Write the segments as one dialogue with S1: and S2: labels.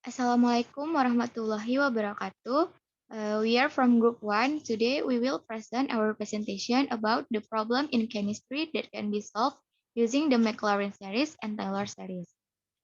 S1: Assalamualaikum warahmatullahi wabarakatuh. We are from Group 1. Today we will present our presentation about the problem in chemistry that can be solved using the Maclaurin series and Taylor series.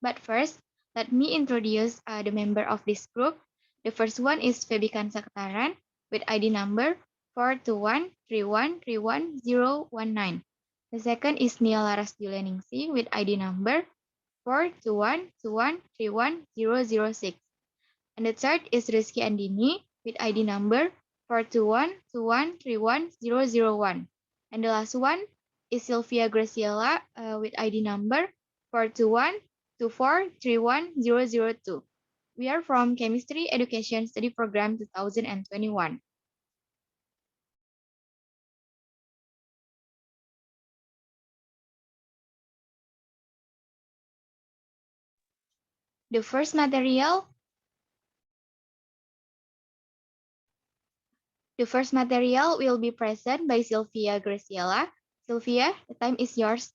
S1: But first, let me introduce the member of this group. The first one is Febikan Saktaran with ID number 421313119. The second is Nia Laras Juleningsi with ID number 421213106. And the third is Rizky Andini with ID number 421213101. And the last one is Sylvia Graciela with ID number 42124310002. We are from Chemistry Education Study Program 2021. The first material will be present by Sylvia Graciela. Sylvia, the time is yours.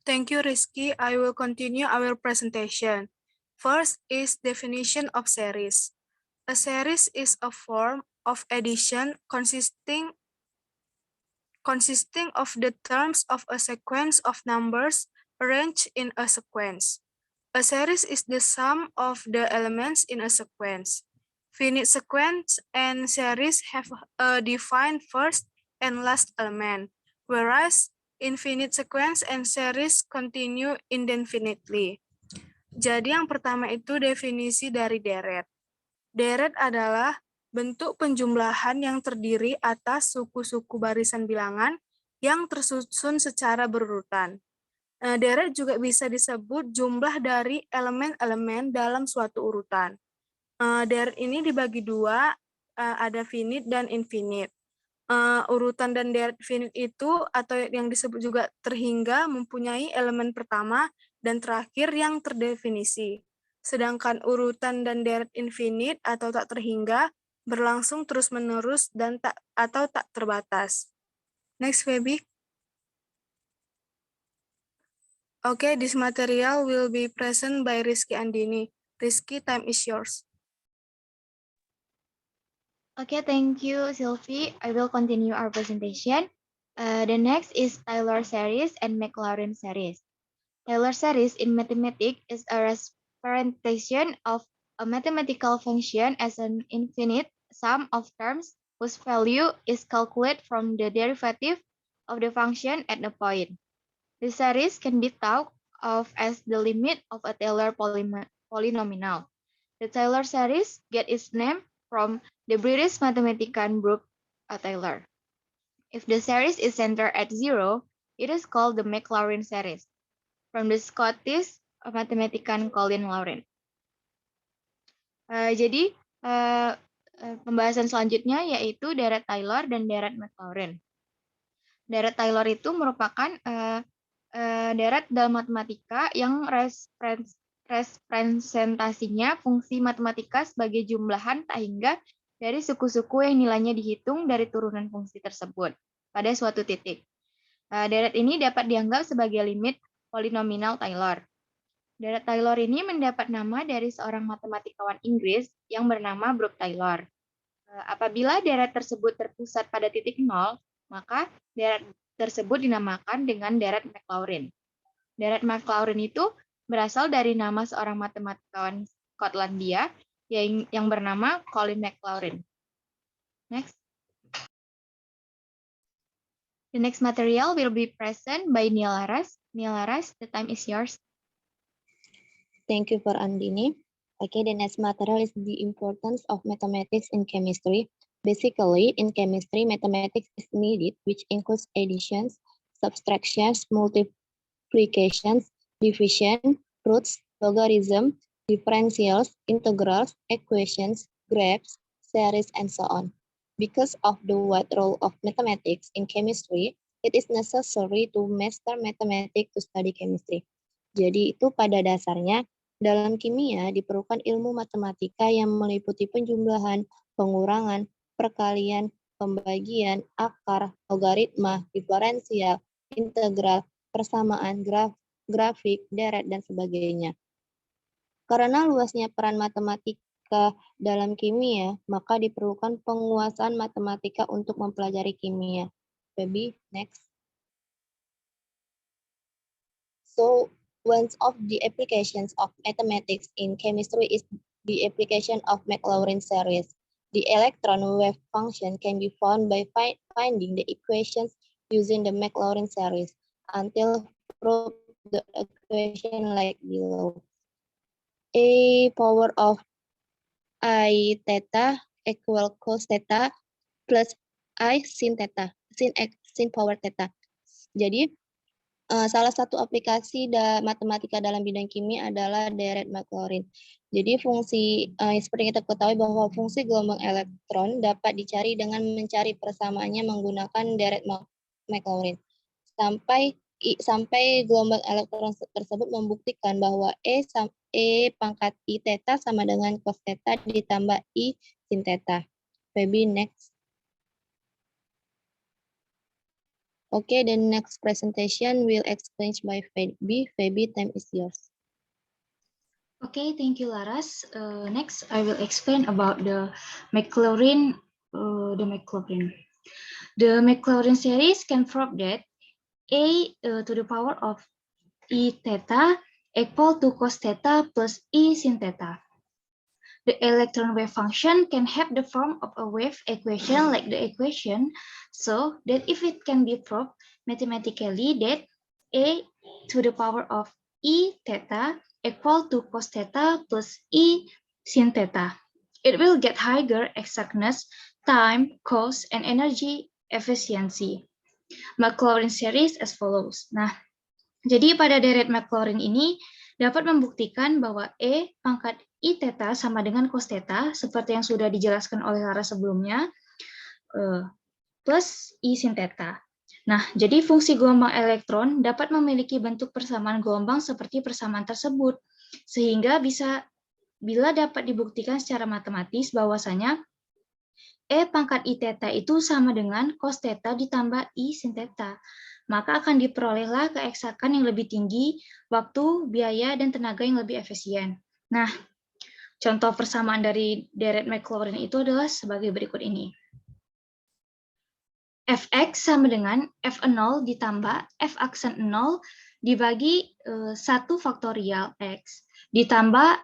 S2: Thank you, Rizky. I will continue our presentation. First is definition of series. A series is a form of addition consisting of the terms of a sequence of numbers arranged in a sequence. A series is the sum of the elements in a sequence. Finite sequence and series have a defined first and last element, whereas infinite sequence and series continue indefinitely. Jadi yang pertama itu definisi dari deret. Deret adalah bentuk penjumlahan yang terdiri atas suku-suku barisan bilangan yang tersusun secara berurutan. Deret juga bisa disebut jumlah dari elemen-elemen dalam suatu urutan. Deret ini dibagi dua, ada finite dan infinite. Urutan dan deret finite itu atau yang disebut juga terhingga mempunyai elemen pertama dan terakhir yang terdefinisi. Sedangkan urutan dan deret infinite atau tak terhingga berlangsung terus-menerus dan tak terbatas. Next, Feby. Okay, this material will be present by Rizky Andini. Rizky, time is yours.
S1: Okay, thank you, Sylvie. I will continue our presentation. The next is Taylor series and Maclaurin series. Taylor series in mathematics is a representation of a mathematical function as an infinite sum of terms whose value is calculated from the derivative of the function at a point. The series can be thought of as the limit of a Taylor polynomial. The Taylor series gets its name from the British mathematician Brooke Taylor. If the series is centered at 0, it is called the Maclaurin series, from the Scottish mathematician Colin Lauren. Jadi pembahasan selanjutnya yaitu deret Taylor dan deret Maclaurin. Deret Taylor itu merupakan deret dalam matematika yang representasinya fungsi matematika sebagai jumlahan tak hingga dari suku-suku yang nilainya dihitung dari turunan fungsi tersebut pada suatu titik. Deret ini dapat dianggap sebagai limit polinomial Taylor. Deret Taylor ini mendapat nama dari seorang matematikawan Inggris yang bernama Brooke Taylor. Apabila deret tersebut terpusat pada titik 0, maka deret tersebut dinamakan dengan deret Maclaurin. Deret Maclaurin itu berasal dari nama seorang matematikawan Skotlandia yang bernama Colin Maclaurin. Next. The next material will be present by Nia Laras. Nia Laras, the time is yours.
S3: Thank you for Andini. Okay, the next material is the importance of mathematics in chemistry. Basically, in chemistry, mathematics is needed, which includes additions, subtractions, multiplications, division, roots, logarithm, differentials, integrals, equations, graphs, series, and so on. Because of the wide role of mathematics in chemistry, it is necessary to master mathematics to study chemistry. Jadi itu pada dasarnya dalam kimia diperlukan ilmu matematika yang meliputi penjumlahan, pengurangan, perkalian, pembagian, akar, logaritma, diferensial, integral, persamaan, grafik, deret, dan sebagainya. Karena luasnya peran matematika dalam kimia, maka diperlukan penguasaan matematika untuk mempelajari kimia. Baby, next. So, one of the applications of mathematics in chemistry is the application of Maclaurin series. The electron wave function can be found by finding the equations using the Maclaurin series until prove the equation like below. A power of I theta equal cos theta plus I sin theta, sin power theta. Jadi, salah satu aplikasi matematika dalam bidang kimia adalah deret Maclaurin. Jadi fungsi seperti kita ketahui bahwa fungsi gelombang elektron dapat dicari dengan mencari persamaannya menggunakan deret Maclaurin. Sampai gelombang elektron tersebut membuktikan bahwa E pangkat I theta sama dengan cos theta ditambah I sin theta. Baby, next. Okay, the next presentation will explain by Feby. Feby, time is yours.
S1: Okay, thank you, Laras. Next, I will explain about the Maclaurin. The Maclaurin series can prove that A to the power of E theta equal to cos theta plus E sin theta. The electron wave function can have the form of a wave equation like the equation, so that if it can be proved mathematically that A to the power of E theta equal to cos theta plus E sin theta, it will get higher exactness, time, cost, and energy efficiency. Maclaurin series as follows. Nah, jadi pada deret Maclaurin ini dapat membuktikan bahwa E pangkat I theta sama dengan cos theta, seperti yang sudah dijelaskan oleh Lara sebelumnya, plus I sin theta. Nah, jadi fungsi gelombang elektron dapat memiliki bentuk persamaan gelombang seperti persamaan tersebut, sehingga bila dapat dibuktikan secara matematis bahwasanya E pangkat I theta itu sama dengan cos theta ditambah I sin theta, maka akan diperolehlah keeksakan yang lebih tinggi, waktu, biaya, dan tenaga yang lebih efisien. Nah, contoh persamaan dari deret Maclaurin itu adalah sebagai berikut ini. Fx sama dengan F0 ditambah F aksen 0 dibagi 1 faktorial X ditambah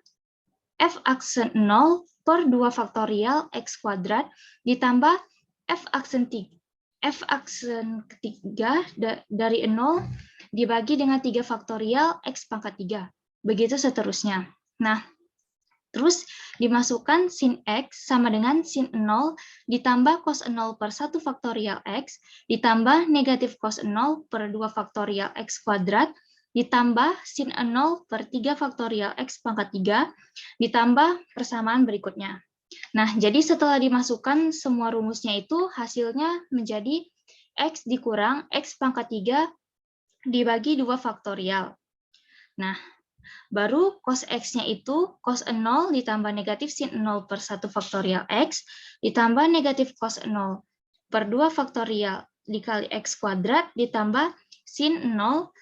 S1: F aksen 0 per 2 faktorial X kuadrat ditambah F aksen ketiga dari 0 dibagi dengan 3 faktorial X pangkat 3. Begitu seterusnya. Nah, terus dimasukkan sin X sama dengan sin 0 ditambah cos 0 per 1 faktorial X ditambah negatif cos 0 per 2 faktorial X kuadrat ditambah sin 0 per 3 faktorial X pangkat 3 ditambah persamaan berikutnya. Nah, jadi setelah dimasukkan semua rumusnya itu hasilnya menjadi X dikurang X pangkat 3 dibagi 2 faktorial. Nah, baru cos X-nya itu cos 0 ditambah negatif sin 0 per 1 faktorial X ditambah negatif cos 0 per 2 faktorial dikali X kuadrat ditambah sin 0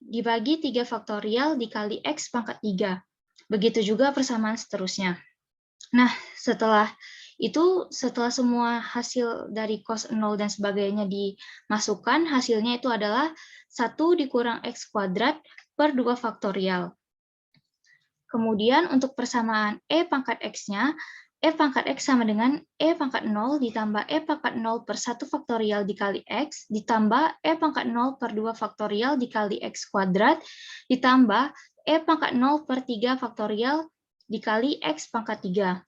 S1: dibagi 3 faktorial dikali X pangkat 3. Begitu juga persamaan seterusnya. Nah, setelah semua hasil dari cos 0 dan sebagainya dimasukkan, hasilnya itu adalah 1 dikurang X kuadrat per 2 faktorial. Kemudian untuk persamaan E pangkat X-nya, E pangkat X sama dengan E pangkat 0 ditambah E pangkat 0 per 1 faktorial dikali X, ditambah E pangkat 0 per 2 faktorial dikali X kuadrat, ditambah E pangkat 0 per 3 faktorial dikali X pangkat 3.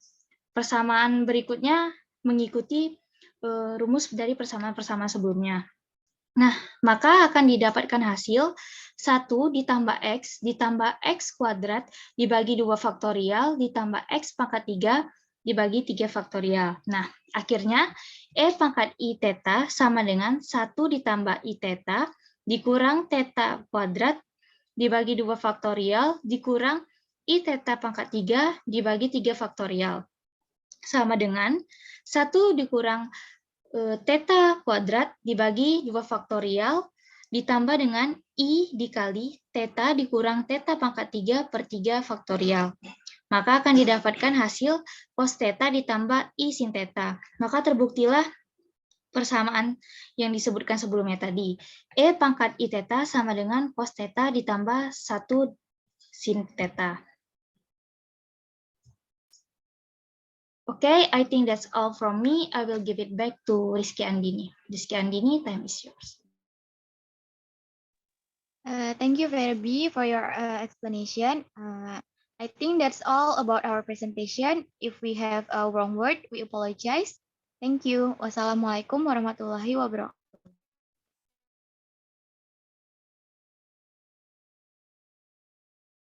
S1: Persamaan berikutnya mengikuti rumus dari persamaan-persamaan sebelumnya. Nah, maka akan didapatkan hasil 1 ditambah X kuadrat dibagi 2 faktorial ditambah X pangkat 3 dibagi 3 faktorial. Nah, akhirnya E pangkat I theta sama dengan 1 ditambah I theta dikurang theta kuadrat dibagi 2 faktorial dikurang I theta pangkat 3 dibagi 3 faktorial. Sama dengan 1 dikurang theta kuadrat dibagi 2 faktorial ditambah dengan I dikali theta dikurang theta pangkat 3 per 3 faktorial.
S4: maka akan didapatkan hasil cos theta ditambah I sin theta. Maka terbuktilah persamaan yang disebutkan sebelumnya tadi. E pangkat I theta sama dengan cos theta ditambah 1 sin theta. Okay, I think that's all from me. I will give it back to Rizky Andini. Rizky Andini, time is yours.
S1: Thank you, Verbi, for your explanation. I think that's all about our presentation. If we have a wrong word, we apologize. Thank you. Wassalamualaikum warahmatullahi wabarakatuh.